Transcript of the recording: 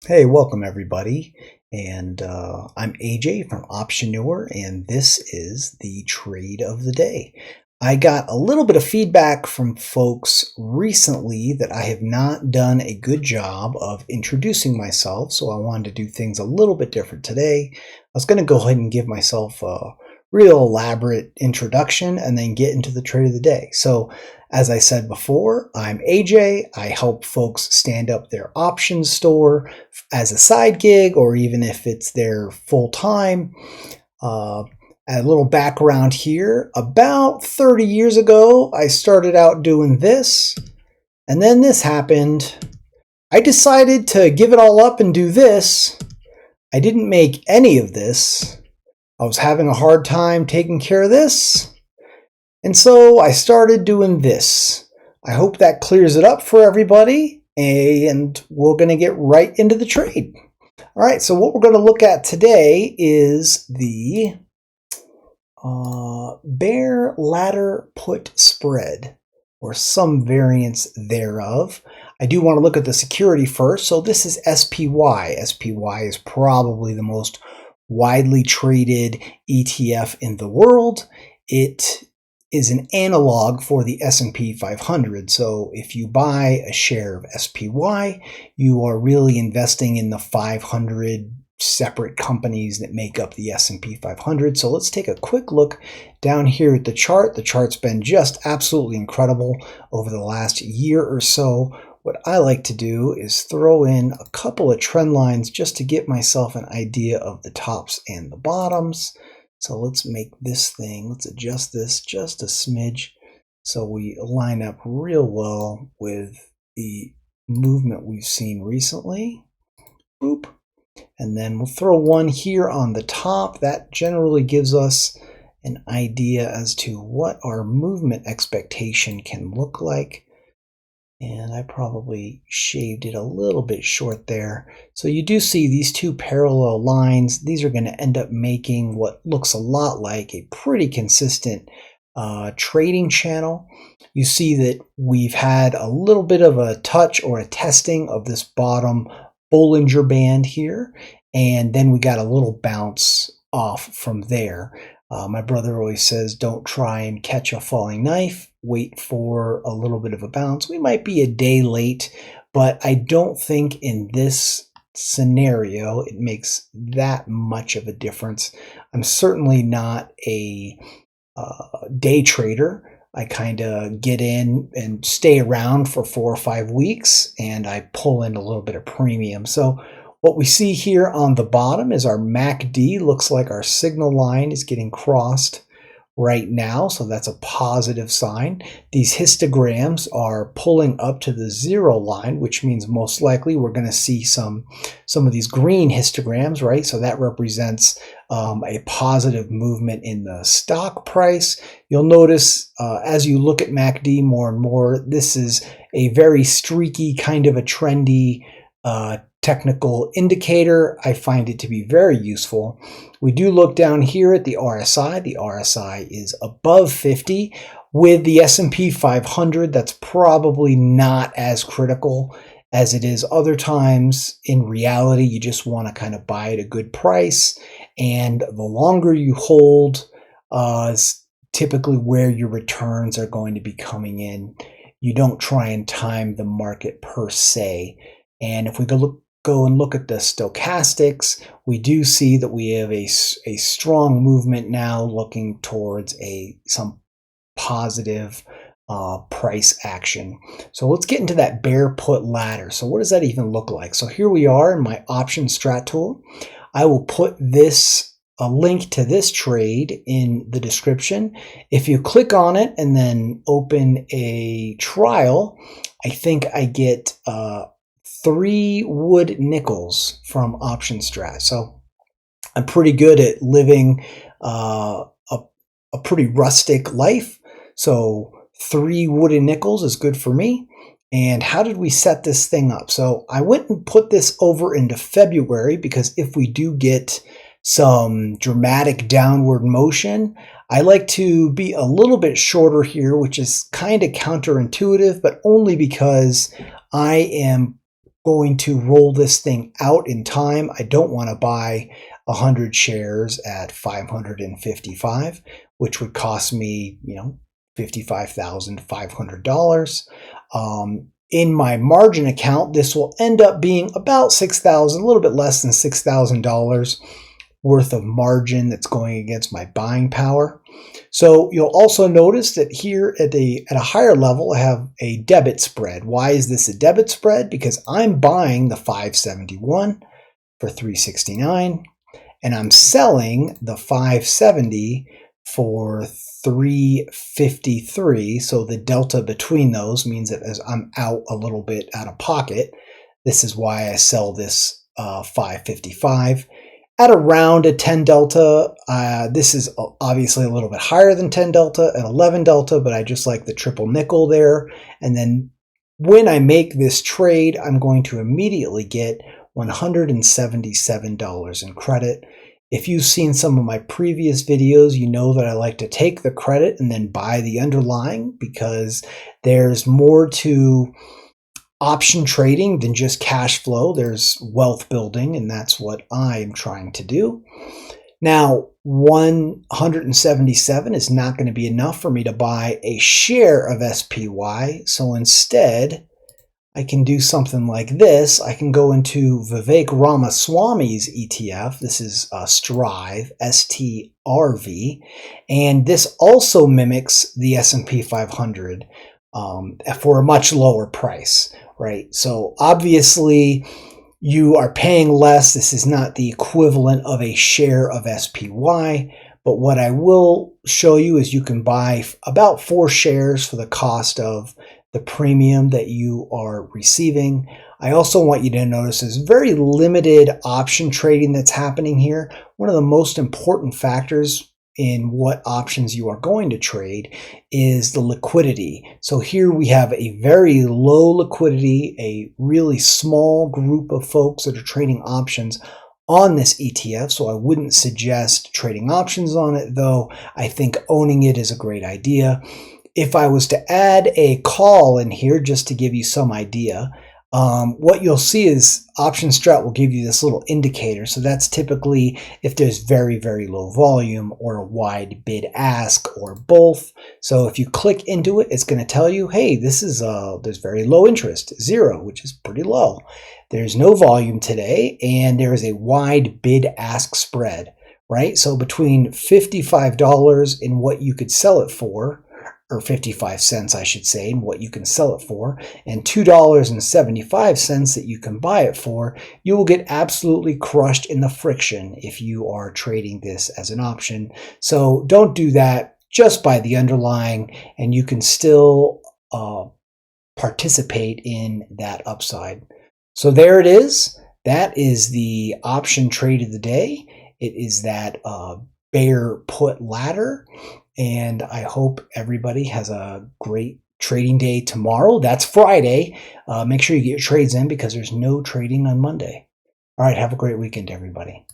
Hey, welcome everybody. And I'm AJ from Optionewer, and this is the trade of the day. I got a little bit of feedback from folks recently that I have not done a good job of introducing myself, so I wanted to do things a little bit different today. I was going to go ahead and give myself a real elaborate introduction and then get into the trade of the day. So, as I said before, I'm AJ. I help folks stand up their options store as a side gig, or even if it's their full time. A little background here. About 30 years ago, I started out doing this, and then this happened. I decided to give it all up and do this. I didn't make any of this. I was having a hard time taking care of this, and so I started doing this. I hope that clears it up for everybody, and we're going to get right into the trade. All right, so what we're going to look at today is the bear ladder put spread, or some variance thereof. I do want to look at the security first. So this is SPY. SPY is probably the most widely traded ETF in the world. It is an analog for the S&P 500. So if you buy a share of SPY, you are really investing in the 500 separate companies that make up the S&P 500. So let's take a quick look down here at the chart. The chart's been just absolutely incredible over the last year or so. What I like to do is throw in a couple of trend lines just to get myself an idea of the tops and the bottoms. So let's make this thing, let's adjust this just a smidge so we line up real well with the movement we've seen recently. Boop. And then we'll throw one here on the top. That generally gives us an idea as to what our movement expectation can look like. And I probably shaved it a little bit short there. So you do see these two parallel lines. These are going to end up making what looks a lot like a pretty consistent trading channel. You see that we've had a little bit of a touch or a testing of this bottom Bollinger Band here, and then we got a little bounce off from there. My brother always says, don't try and catch a falling knife, wait for a little bit of a bounce. We might be a day late, but I don't think in this scenario it makes that much of a difference. I'm certainly not a day trader. I kind of get in and stay around for 4 or 5 weeks, and I pull in a little bit of premium. So what we see here on the bottom is our MACD. Looks like our signal line is getting crossed right now, so that's a positive sign. These histograms are pulling up to the zero line, which means most likely we're going to see some of these green histograms, right? So that represents a positive movement in the stock price. You'll notice as you look at MACD more and more, this is a very streaky, kind of a trendy technical indicator. I find it to be very useful. We do look down here at the RSI. The RSI is above 50. With the S&P 500, that's probably not as critical as it is other times. In reality, you just want to kind of buy at a good price, and the longer you hold is typically where your returns are going to be coming in. You don't try and time the market per se. And if we go and look at the stochastics, we do see that we have a strong movement now looking towards some positive price action. So let's get into that bear put ladder. So what does that even look like? So here we are in my option strat tool. I will put a link to this trade in the description. If you click on it and then open a trial, I think I get 3 wood nickels from Option Strat. So I'm pretty good at living a pretty rustic life. So 3 wooden nickels is good for me. And how did we set this thing up? So I went and put this over into February, because if we do get some dramatic downward motion, I like to be a little bit shorter here, which is kind of counterintuitive, but only because I am going to roll this thing out in time. I don't want to buy 100 shares at 555, which would cost me, $55,500. In my margin account, this will end up being about $6,000, a little bit less than $6,000 worth of margin that's going against my buying power. So you'll also notice that here at a higher level, I have a debit spread. Why is this a debit spread? Because I'm buying the 571 for 369, and I'm selling the 570 for 353. So the delta between those means that as I'm out a little bit out of pocket, this is why I sell this 555. At around a 10 delta, this is obviously a little bit higher than 10 delta and 11 delta, but I just like the triple nickel there. And then when I make this trade, I'm going to immediately get $177 in credit. If you've seen some of my previous videos, you know that I like to take the credit and then buy the underlying, because there's more to option trading than just cash flow. There's wealth building, and that's what I am trying to do. Now, 177 is not going to be enough for me to buy a share of SPY. So instead, I can do something like this. I can go into Vivek Ramaswamy's ETF. This is Strive, STRV, and this also mimics the S&P 500 for a much lower price, right? So obviously you are paying less. This is not the equivalent of a share of SPY, but what I will show you is you can buy about 4 shares for the cost of the premium that you are receiving. I also want you to notice there's very limited option trading that's happening here. One of the most important factors in what options you are going to trade is the liquidity. So here we have a very low liquidity, a really small group of folks that are trading options on this ETF. So I wouldn't suggest trading options on it, though I think owning it is a great idea. If I was to add a call in here, just to give you some idea, what you'll see is Option Strat will give you this little indicator. So that's typically if there's very, very low volume or a wide bid ask or both. So if you click into it, it's going to tell you, hey, this is there's very low interest, 0, which is pretty low. There's no volume today, and there is a wide bid ask spread, right? So between $55 in what you could sell it for, or 55 cents, I should say, and what you can sell it for, and $2.75 that you can buy it for, you will get absolutely crushed in the friction if you are trading this as an option. So don't do that. Just buy the underlying, and you can still participate in that upside. So there it is. That is the option trade of the day. It is that bear put ladder. And I hope everybody has a great trading day tomorrow. That's Friday. Make sure you get your trades in because there's no trading on Monday. All right, have a great weekend, everybody.